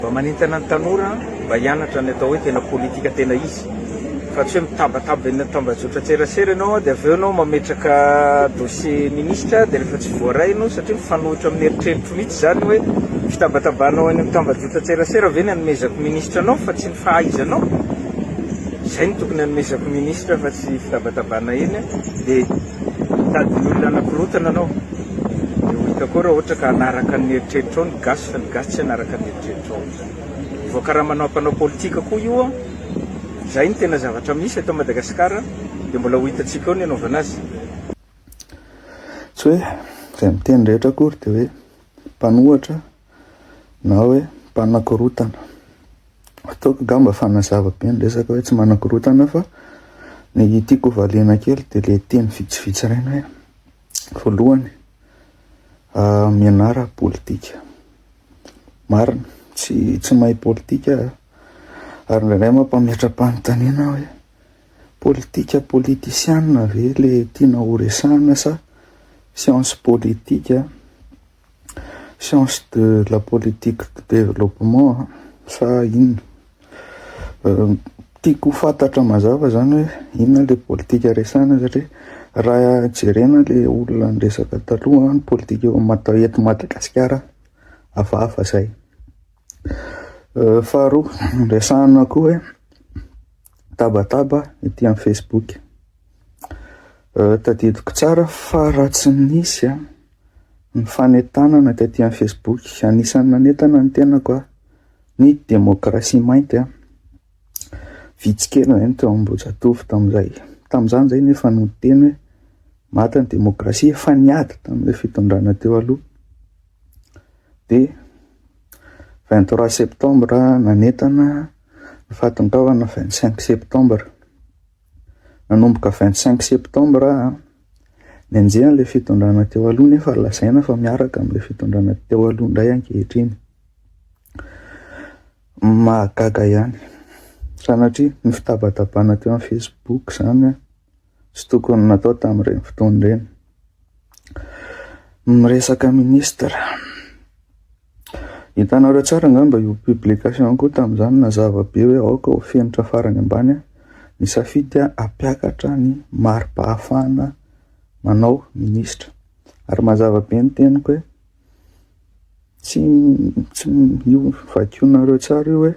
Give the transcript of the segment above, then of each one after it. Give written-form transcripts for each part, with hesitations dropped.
Mba manintana ny tanora mba hianatra ny atao hoe tena politika tena izy fa tsy hoe mitabataba eny tambazotra tserasera ianao dia avy eo ianao mametraka dossier ministra dia rehefa tsy voaray ianao satria mifanohitra amin'ny eritreritro mihitsy zany hoe fitabatabanao eny amin'ny tambazotra tserasera ve ny anomezako ministra anao fa tsy ny fahaizanao. Izay ny tokony anomezako ministra fa tsy fitabatabana eny dia mitady olona anankirotana anao. Koa raha ohatra ka anaraka ny eritreritro ny gasy fa ny gasy tsy anaraka ny eritreritro voaka raha manao ampanao politika koa io izay ny tena zavatra misy eto Madagasikara dia mbola ho hitantsika eo ny anaovana azy. Tsy hoe izay miteny rehetra akory dia hoe mpanohatra na hoe mpanakorotana. Ataoko gamba fanazava-be ny resaka hoe tsy manakorotana fa ny tiako valiana kely dia le teny vitsivitsy ireny hoe voalohany mianara politika. Marina tsy mahay politika ary indraindray mampametra-panontaniana hoe politika politisiana ve le tiana ho resahana sa science politique, science de la politique de développement sa inona. Tiako fantatra mazava zany hoe inona le politika resahana satria raha jerena le olona niresaka taloha ny politika eto Madagasikara hafahafa zay. Faharoa resahana koa hoe tabataba ety amin'ny Facebook. Tadidiko tsara fa raha tsy nisy ny fanentanana ety amin'ny Facebook anisan'ny nanentana ny tenako ny demokrasia mainty vitsy kely zany teo Ambohijatovo tamin'izany zay nefa no teny hoe maty ny demokrasia efa niady tamin'ilay fitondrana teo aloha. Dia 23 septambra nanentana ny fahatongavana 25 septambra. Nanomboka 25 septambra nianjehana ilay fitondrana teo aloha nefa lazaina fa miaraka amin'ilay fitondrana teo aloha indray ankehitriny. Mahagaga ihany sanatria ny fitabatabana teo amin'ny Facebook zany tsy tokony natao tamin'ireny fotoana ireny. Miresaka ministra. Hitanareo tsara angamba io publication koa tamin'izany nazava be hoe aoka ho fenitra farany ambany nisafidy hampiakatra ny mari-pahafahana manao ministra. Ary mazava be ny teniko hoe tsy io vakionareo tsara io hoe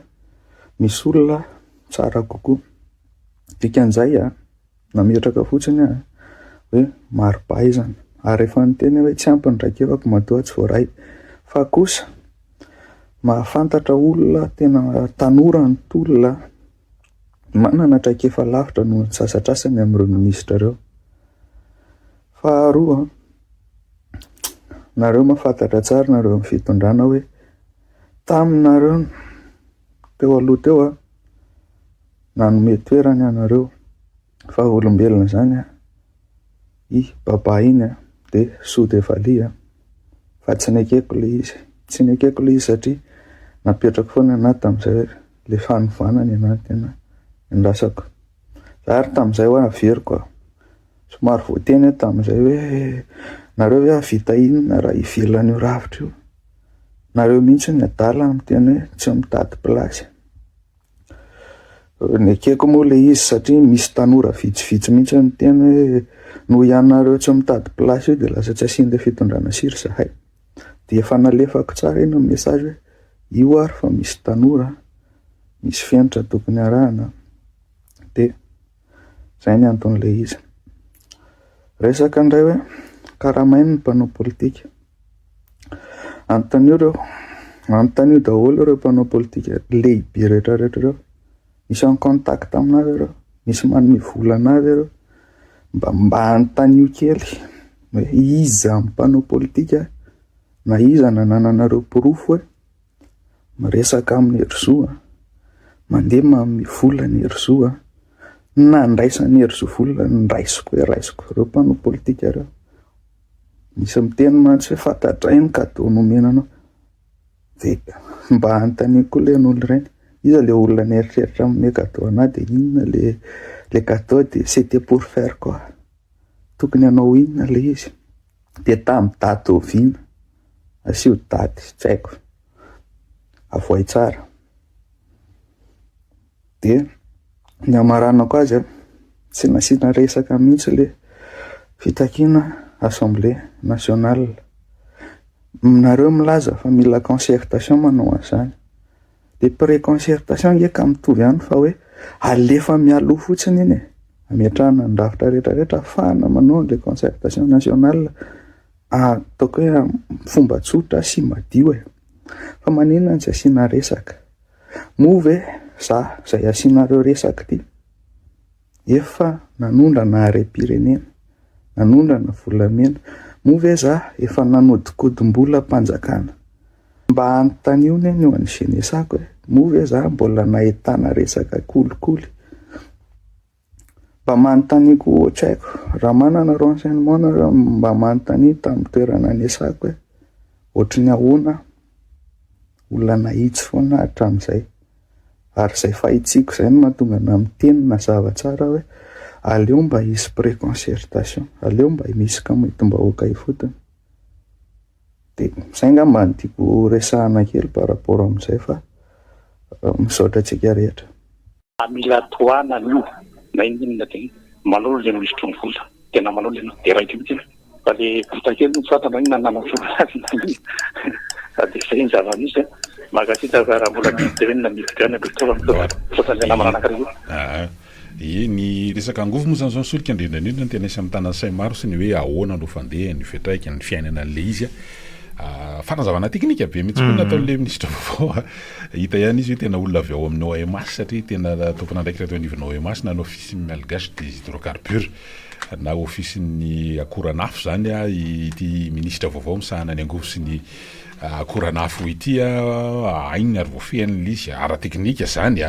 misy olona tsara kokoa. Dikan'izay nametraka fotsiny hoe mari-pahaizana ary efa niteny hoe tsy ampy ny raikevako matoa tsy voaray fa kosa mahafantatra olona tena tanora ny tolona manana traikefa lavitra noho ny sasatrasany amin'ireo ministra ireo. Faharoa nareo mahafantatra tsara nareo amin'ny fitondrana hoe taminareo teo aloha teo nanome toerany anareo fa olombelona zany i baba iny dia sody evalia fa tsy nekeko le izy satria napetraka foana anaty tamin'izay hoe le fanovanany anaty tena nirasako. Ary tamin'izay hoe averiko somary voateny tamin'izay hoe nareo hoe havita inona raha ivelany io ravitra io. Nareo mihitsy ny adala amin'ny teny hoe tsy mitady plasy. Nekeko moa le izy satria misy tanora vitsivitsy mihitsy ny teny hoe noho ianareo tsy mitady plasy io dia lasa tsy asian'ilay fitondrana siry zahay. Dia efa nalefako tsara iny ny mesazy hoe io ary fa misy tanora misy fenitra tokony arahana. Dia izay ny anton'ilay izy. Resaka indray hoe karamaina ny mpanao politika. Anontanio daholo ireo mpanao politika lehibe rehetra ireo. Misy en contact aminazy ireo, misy manome vola anazy ireo mba anontanio kely hoe iza mpanao politika na iza nananareo porofo hoe miresaka amin'ny hery-zo mandeha manome vola ny hery-zo na ndraisany hery-zo vola nraisiko ireo mpanao politika ireo. Misy miteny mantsy hoe fantatray ny kadô nomenanao dia mba anontanio koa ilay n'olo ireny. Iza le olona nieritreritra amin'ny kadô anahy dia inona le kadô dia c'était pour faire quoi. Tokony hanao inona le izy dia tamin'ny daty oviana asio daty tsy haiko. avoay tsara. Dia ny amaranako azy tsy nasiana resaka mihitsy le fitakiana Assemblée nationale. Nareo milaza fa mila concertation manao an'izany. Dia pré-concertation eka mitovy ihany fa hoe alefa mialoha fotsiny iny ametrahana ny rafitra rehetrarehetra ahafahana manao an'ilay concertation nationale ataoko hoe fomba tsotra sy madio fa maninona tsy asiana resaka. Move za izay asianareo resaka ty efa nanondrana harem-pirenena, nanondrana volamena. Move za efa nanodikodim-bola mpanjakana. Mba anontanio ny eo an'ny jenesako move za mbola nahitana resaka kolikoly. Mba manontany koa ohatra haiko, raha manana renseignement nareo mba manontany tamin'ny toerana anesako ohatry ny ahoana olona nahitsy foana hatramin'izay. Ary izay fahitsiko izay no mahatonga na mitenina zava-tsara hoe aleo mba hisy pré-concertation, aleo mba misy kametim-bahoaka ifotony. Dia izay ngamba no tiako resahana kely par rapport amin'izay fa misaotra antsika rehetra. Mila toana io na inona dia manolo le misotro ny vola tena manolo ianao dia raha mihitsy fa le vota kely ny fatana iny nananasona azy na iny dia izay ny zava-misy makasita raha mbola miditena miditra any fotany namana anankiray io. Ny resaka angovo moa zany zao solika indrindrandrindra ny tena isy amin'ny tanàna say maro sy ny hoe ahoana no fandeha ny fetraika ny fiainana an'le izy fanazavana teknika be mihitsy koa nataon'le ministra vaovao hita ihany izy hoe tena olona avy ao amin'ny OMS satria tena tompona ndraiky rato anivona OMS na ny office malgache des hydrocarbures na office-ny akoranafo zany ity ministra vaovao misahana ny angovo sy ny akoranafo ity ainy ary voafehan'le izy ara-teknika zany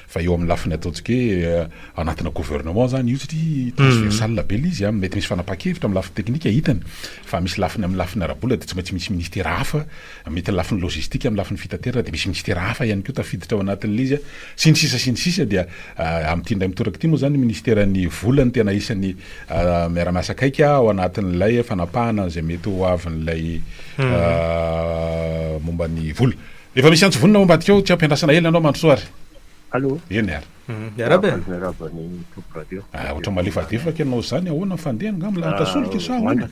fa eo amin'ny lafiny ataontsika hoe anatina gouvernement zany io satria transversal be izy mety misy fanapa-kevitra amin'ny lafiny teknika hitany fa misy lafiny amin'ny lafiny ara-bola dia tsy maintsy misy ministera hafa mety lafiny logistika amin'ny lafiny fitaterana dia misy ministera hafa ihany koa tafiditra ao anatin'le izy sy ny sisa dia amin'ity ndray mitoraka ity moa zany ministeran'ny volany tena isan'ny miara-miasa akaiky ao anatin'ilay fanapahana izay mety ho avin'ilay momba ny vola. Efa misy antsy vonina momba atikao tsy ampiandrasana hely anao mandrosoary. Allô? Eny ary. Yarabe. Ohatra malefadefaka ianao zany ahoana fandeha ngamba lahatra solika sa ahoana?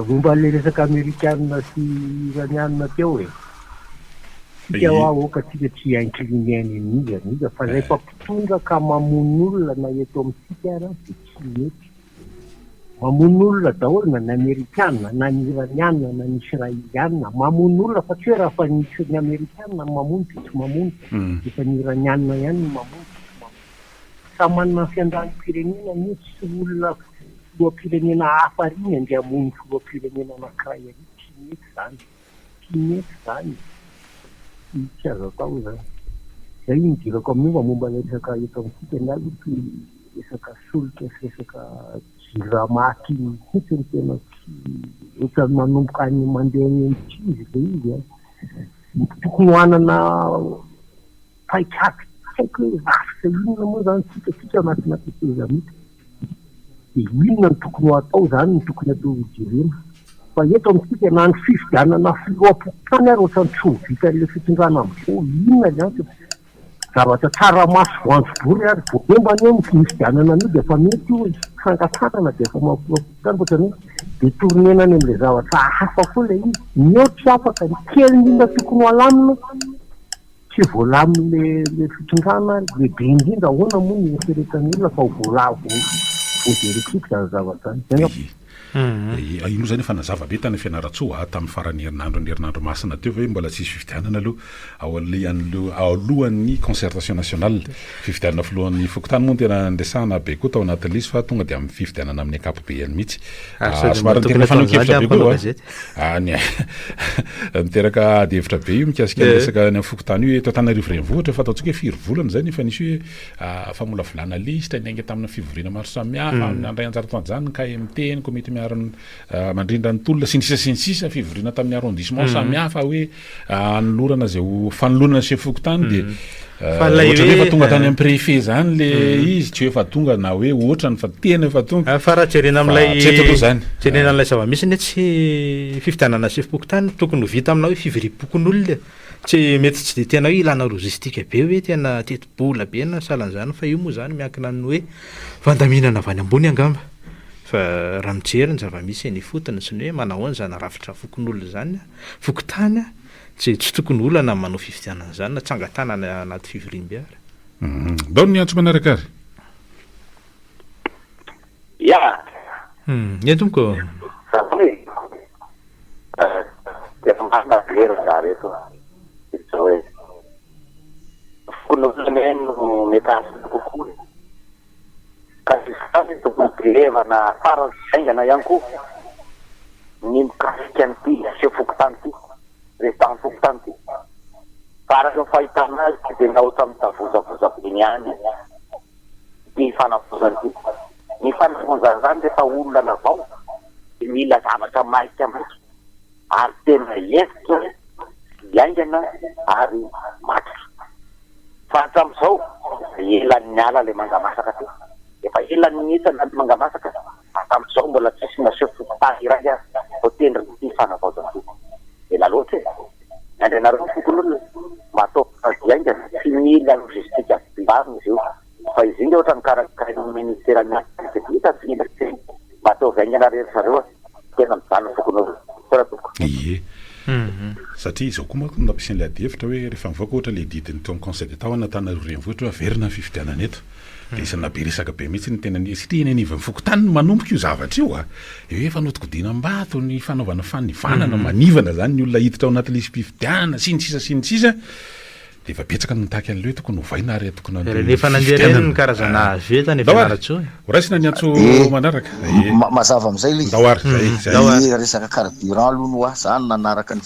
Momba le resaka amerikanina sy iranianina teo Tika aokatsika tsy inclinény niza fa zay fampitondra ka mamono olona na eto amintsika ara dia tsy mety. Mamono olona daholo na ny amerikanina na ny iranianina na ny israelianina mamono olona fa tsy hoe raha fa ny amerikanina mamono dia tsy mamono efa ny iranianina ihany no mamono dia tsy mamono. Samy manana fiandram-pirenena mihitsy sy olona filoham-pirenena hafa riny andeha hamono filoham-pirenena anankiray ary tsy mety zany. Tsy mety zany. Tsy azo atao zany. Zay midirako amin'io momba resaka eto amintsika ny aloha resaka solika sy resaka jiramaky mihitsy ny tena tsy ohatra manomboka ny mandeha ny izy le izy tokony hoanana paikady haiko hoe rafitra inona moa zany tsika anatina teteza mihitsy dia inona ny tokony ho atao zany ny tokony atao jirena. Fa eto amintsika na ny fifidianana filoam-pokany ary ohatrany tsy ho vita ilay fitondrana amin'izao inona zany zavatra tsara maso voanjobory ary voemba ny eo fifidianana an'io dia efa mety io fangatsanana dia efa mampilopokany ohatrany dia tournena any amin'ilay zavatra hafa koa ilay izy neo tsy afaka ny kely indrindra tokony ho alamina tsy voalamin'le fitondrana lehibe indrindra ahoana moa ny eritreretan'ny olona fa ho voaderekika zany zavatra zany. Ino zany efa nazava be tany fianaratsoa tamin'ny farany herinandro masina teo hoe mbola tsisy fifidianana aloha alohan'ny concertation nationale fifidianana filohan'ny fokotany moa tena ndresana be koa tao anatin'ilay izy fa tonga dia amin'ny fifidianana amin'ny ankapobeny mihitsy somary tena fanokevitra be koa miteraka adihevitra be io mikasika resaka ny fokotany io eto Antananarivo renivohitra fa ataontsika hoe 4 volana zay nefa nisy hoe famolavolana lista inainga tamina fivoriana maro samihafa amin'ny andray anjara toan'izany KMT ny komite miaro mandrindra ny tolona sinisisa fivoriana tamin'ny arrondissement samihafa hoe anolorana zay fanolorana chef fokotany de fa tonga tany amin'ny préfet zany le izy tsy hoe fa tonga na hoe ohatrany fa tena fa tonga fa raha jerena amin'ilay zany jerena an'ilay zava-misy tsy fifidianana chef fokotany tokony ho vita aminao hoe fivoriam-pokon'olona tsy mety tsy de tena hoe ilana logistika be hoe tena tetibola be na salan'izany fa io moa zany miankina ny hoe fandaminana avy any ambony angamba fa raha mijery ny zava-misy ny fotony sy ny hoe manahoana zany rafitra fokon'olona zany fokotany tsy tokony olana manao fifidianana zany na tsangatanana anaty fivoriam-be ary dao ny antso manaraka ary ya entomko fokon'olonameno metasy kokoa ka isany tokony pilevana farany saingana ihany koa ny mikasika an'ity se fokotany ty restan fokotany ty faraka ny fahitana azy tsy de nao tamin'ny tavozavozabeny any ty fanavozany ty ny fanavozany zany rehefa olona avao de mila zavatra maika maiky ary tena efitra iaingana ary maty fa hatramin'izao elan'ny ala le mangamasaka ty efa elan'ny hitana mangamasaka hatramin'izao mbola tsisy naseo fokotany iray a ho tendry ty fanavaozany ty ela loatra e andrenareo fokon'olona matao iaingana tsy mila logistika marina izy io fa izy iny ohatra ny karakarain'ny ministera miaky hita tsy mila tsy matao vaingana rery zareo tena mijanona fokon'olona toratoko ie satria izao koa manko nampiasan'ilay adihevitra hoe rehefa mivoaka ohatra le didiny teo amin'ny conseil d'état ao anatanareo renivohitra hoe averina ny fifidianana eto de isana be resaka be mihitsy ny tena satria eny anivon'ny fokotany no manomboka io zavatra io efa notikodina mbato ny fanaovana fanivanana manivana zany ny olona hiditra ao anatin'ilay fifidianana sinisisa de efa betsaka nitaky an'ileo tokony hovaina ary tokony rehefa nandeha ny karazana veta ny fianaratso raisina ny antso manaraka mazava am'izay le dao ary zay resaka carburant aloha no zany nanaraka ny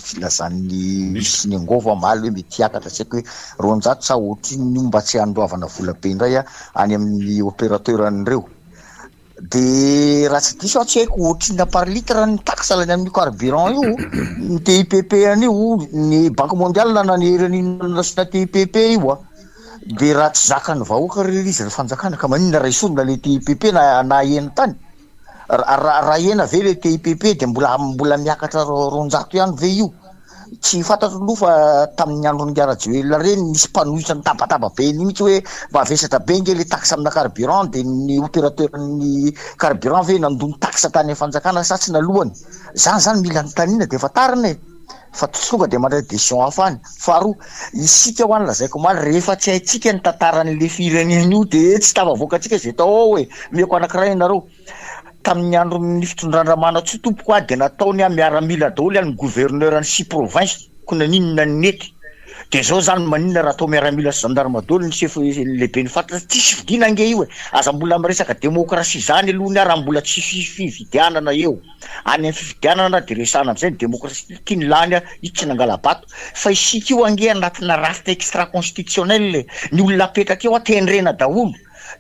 filazan'ny misy ny angovo amaly hoe mety hiakatra tsy haiko hoe roanjato sa ohatry ny mba tsy andoavana vola be indray any amin'ny opérateur'ireo de raha tsy diso tsy haiko ohatriny par litre ny taxe lany amin'ny carburant io ny TIPP an'io ny banque mondiale nananirany nasina TIPP io de raha tsy zakany vahoaka izy ry fanjakana ka maninona raha isonona le TIPP na ena tany raha ena ve le TIPP de mbola miakatra roanjato ihany ve io tsy fantatro aloha fa tamin'ny andron'ny Ngarajoela reny nisy mpanohitra ny tabataba be ny mihitsy hoe mavesatra be nge le taxe amina carburant de ny opérateurny carburant ve nandony taxe tany fanjakana sa tsy nalohany zany mila nytanina de fa tarina fa tonga de mandray décision hafany faharoa isika ho any lazaiko maly rehefa tsy haitsika ny tantaran'le firenena io de tsy tavavoaka atsika zay tao ao hoe meko anankiray nareo tamin'ny andro ny fitondran-dramana tsy tompoko de nataony miaramila daholo ny gouverneur ny 6 province kuna ninona ny nety de zao zany maninona raha atao miaramila sy gendarme daholo ny chef lehibe ny fantatra tsisy vidina nge io aza mbola miresaka démocratie zany aloha ny raha mbola tsy fifidianana eo any amin'ny fifidianana de resana am'izay ny démocratie tiany lany io tsy nangala-bato fa isika io ange anatina rafitra extra constitutionnel ny olona apetraka eo atendrena daholo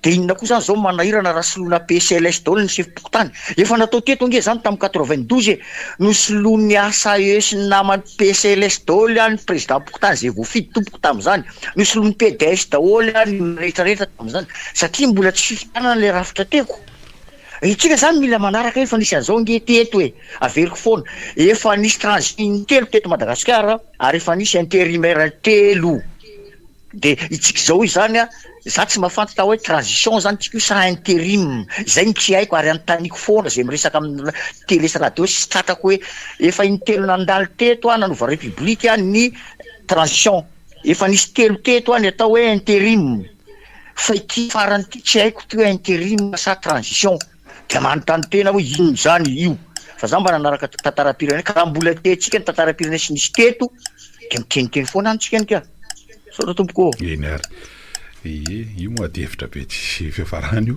de inona koa zany zao manahirana raha solona PCLS daholo ny chef pokotany efa natao teto ange zany tamin'ny 92 no solon'ny ASAES ny namany PCLS daholo any président pokotany zay voafidy tompoko tamin'izany no solon'ny PDS daholo any rehetrarehetra tamin'izany satria mbola tsy fifidianana le rafitra teko itsika zany mila manaraka efa nisy an'izao nge teto hoe averiko foana efa nisy transition telo teto Madagasikara ary efa nisy intérimaire telo de itsika zao izany za tsy mahafantatra hoe transition zany tsika io sa intérim zay ny tsy haiko ary antaniko foana zay miresaka amin'ny télé sy radio sy tratrako hoe efa intelo nandalo teto nanova république ny transition efa nisy telo teto any atao hoe intérim fa ity farany ity tsy haiko ty hoe intérim sa transition de manontany tena hoe ino zany io fa za mba nanaraka tantara-pirenena ka mbola tentsika ny tantara-pirenena sy nisy teto de miteniteny foana any tsika nika sota tompoko eny ary io moa adihevitra be tsy fiafarany io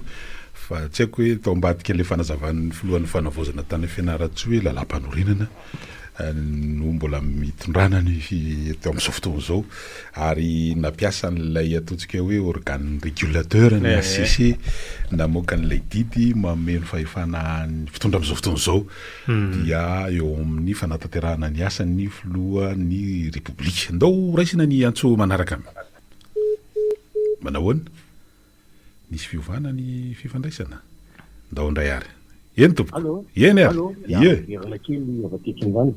fa tsy haiko hoe tao ambadika le fanazavan'ny filohan'ny fanavozana tany fianaratso hoe lalam-panorenana no mbola mitondrana ny teo amin'izao fotoana zao ary nampiasa n'ilay ataontsika hoe organe régulateur ny ACC namoaka n'ilay didy mameno fahefana ny fitondra amin'izao fotoana zao dia eo amin'ny fanatanterahana ny asa ny filoha ny république ndao raisina ny antso manaraka manahoana nisy fiovana ny fifandraisana ndao indray ary eny tompo eny ary kely avatetrin'izany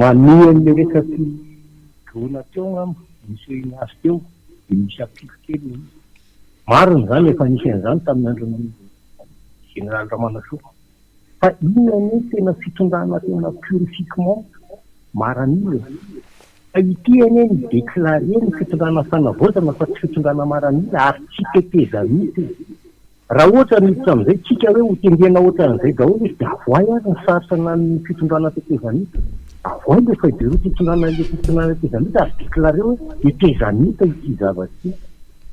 manohan'le resaky gona teo am misy inazy teo de misy apiko kely mariny zany efa nisy an'izany tamin'ny andron'ny général Ramanasoa fa inany tena fitondrana tena purifiquement maranile fa ity eny ny déclaré ny fitondrana fanavotana fa tsy fitondrana maranile ary tsy teteza mihitsy raha ohatra niditra amin'izay tsika hoe ho tendena ohatran'izay daholo izy de avoay ary ny sarsana ny fitondrana tetezanita avoay le faideroa fitondrana le fitondrana tetezanita ary déclaré hoe tetezanita ity zavaty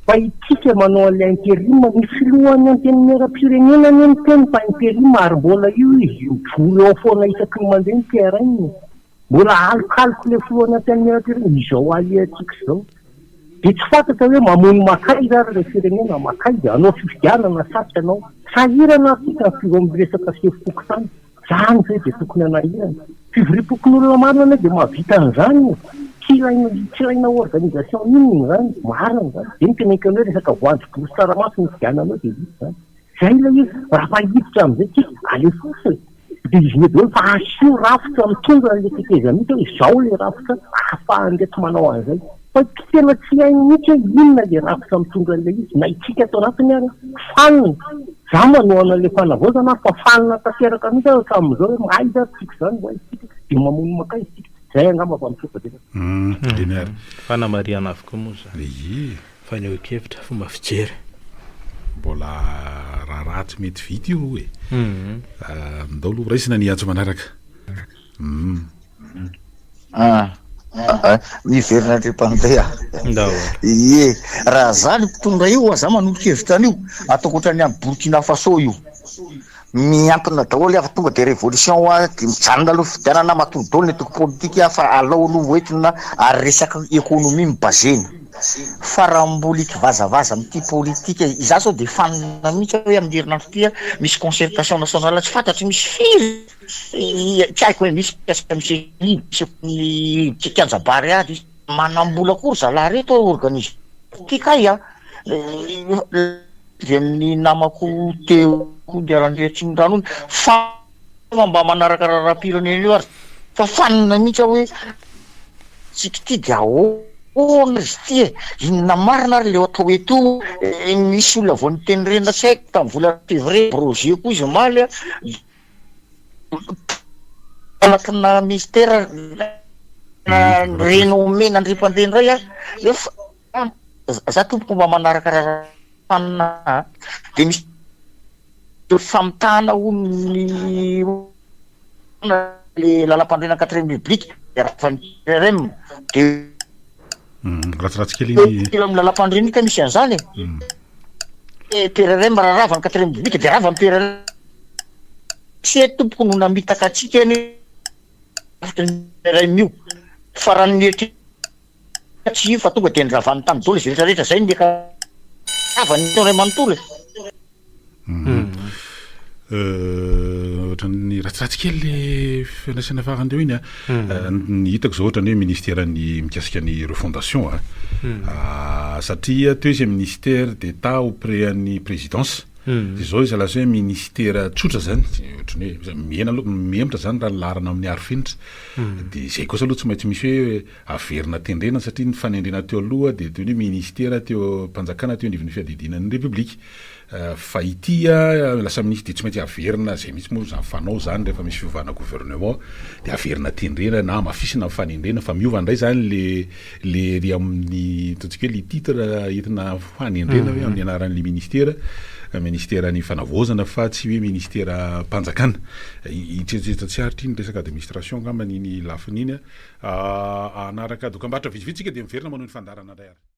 fa itsika manao an'ilay intérim ny filohan'ny antenimieram-pirenena ny teny fa intérim ary mbola io izy vory ao foana isaky ny mandeha ny terrain mbola alokaloky le filohan'ny antenimieram-pirenena izao aliatsika zao de tsy fantatra hoe mamono makay zary le firenena makay de anao fifidianana satsy anao sahirana atsika ny fivo amin'ny resaka sefipokotany zany zay de tokony anahirana fivoripokon'olona marina de mahavita an'izany tsy ilaina organisation inony zany marina zany de ny tena ikanao resaka voanjobory tsaramaso ny fidiananao de izy zany zay la izy raha fahiditra amin'izay tsy ale fosy de izy mety hoe fa asio rafitra mitondra le tetezamita hoe izao le rafitra ahafahan'reto manao an'izay fa tena tsy hainy mihitsy hoe inona le rafitra mitondra le izy na itsika atao anatiny ary fanina za manoana le fanavozana fa fanina tanteraka mihitsy hatramin'izao hoe mahaiza tsika zany ho aitsika de mamono makay isika zay angamba fa mitsoka de eny ary fanamariana avokoa moa zany fa ny hoe-kevitra fomba fijery mbola raha ratsy mety vita io hoe ndao aloha raisina ny antso manaraka miverina andrim-pandeha ie raha zany mpitondra io aza manolokevitran'io ataoko ohatrany amin'ny Burkina Faso io miantona daholo afa tonga de révolution de mijanona aloha fidianana mahatonga daholo ny atoko politika fa alao aloha hoentina ary resaka ekonomia mibazeny fa raha mbola ikivazavaza amity politika iza sao de fanina mihitsy hoe amin'ny herinandro tia misy concertation nationale tsy fantatry misy firy tsy haiko hoe misy piasika misy misy kianjabary ady manambola kory zalahy reto organise tikay a de amin'ny namako teo de arandreatsiny ranony fa mba manaraka raharam-pirenena io ary fa fanina mihitsy hoe tsika ty de ahoana izy ty inona marina ary le atao eto misy olona vao niteny rena tsy haiko tamin'ny volana février projet koa izy maly a anatina ministère renommé nandrim-pandeha ndray a za tompoko mba manaraka rahafanina de misy famitana ho ny le lalam-pandrena 4e république de rahafanirem de ratsiratsy kely amin'ny lalam-pandrenika misy an'izany PRRM raha rava ny 4e république de rava ny PRRM tsy tompoko no namitaka atsika eny PRRM io fa raha ny tsy io fa tonga de nravany tany dolo izy rehetrarehetra zay ny eka rava ny ray manontolo ohatrany ratsiratsy kely le fiandraisana farandreo iny ny hitako zao ohatrany hoe ministère ny mikasika ny refondation satria teo izy ministère d'état auprès ny présidence de zao izy laza hoe ministère tsotra zany ohatrany hoe miematra zany raha larana amin'ny arofinitra de zay kosa aloha tsy maintsy misy hoe averina tendrena satria ny fanendrena teo aloha de toy hoe ministère teo mpanjakana teo anivon'ny fiadidinan'ny république fa ity lasa misy de tsy maintsy averina zay misy moa zany fanao zany rehefa misy fiovana gouvernement de averina tendrena na mafisina fanendrena fa miova ndray zany le ry amin'ny ataontsika hoe le titre entina fanendrena hoe amin'ny anaran'le ministère ny fanavozana fa tsy hoe ministère mpanjakana itretreta tsy aritra iny resaka administration ngamba niny lafiny iny anaraka dokam-barotra vitsivitsika de miverina manao ny fandarana ndray ary